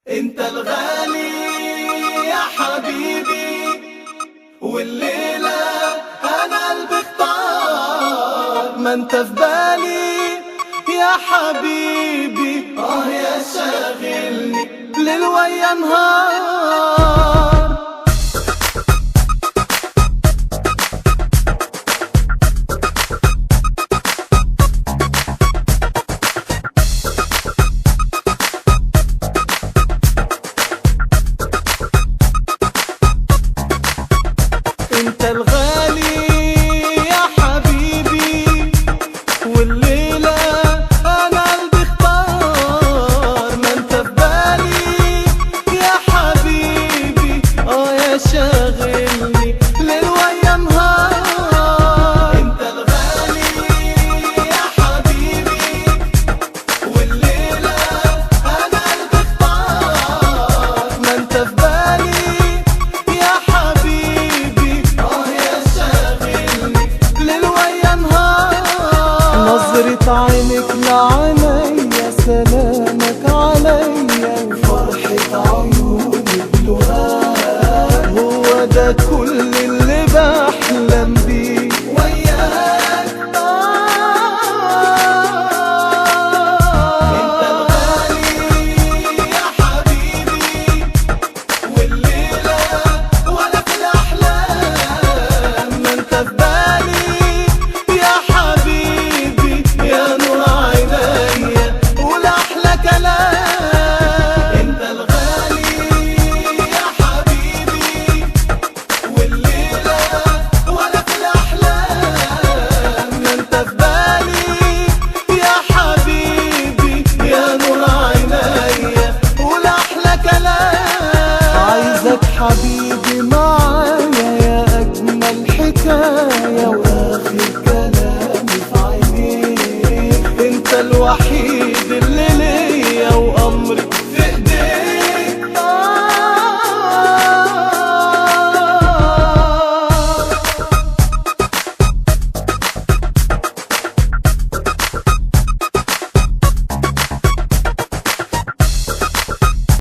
انت الغالي يا حبيبي، والليلة انا قلبي اختار. ما انت في بالي يا حبيبي، يا شاغلني ليل ويا نهار. انت الغالي يا حبيبي، والليلة انا قلبي اختار. ما انت في بالي يا حبيبي، يا شاغلني ليل ويا نهار. انت الغالي يا حبيبي، والليلة انا قلبي اختار. ما انت في بالي يا حبيبي، نظرة عينك لعينيا، سلامك عليا، وفرحة عيونك لقاك. هو ده كل اللي بحلم بيه وياك. انت الغالي يا حبيبي، والليلة ولا في الأحلام. ما انت في بالي يا حبيبي، يا نور عينيا والأحلى كلام. انت الغالي يا حبيبي، والليلة ولا في الأحلام. ما انت في بالي يا حبيبي، يا نور عينيا والأحلى كلام. عايزك حبيبي معايا، يا أجمل حكاية وآخر كلامي في عينيك. انت الوحيد اللي ليا وأمري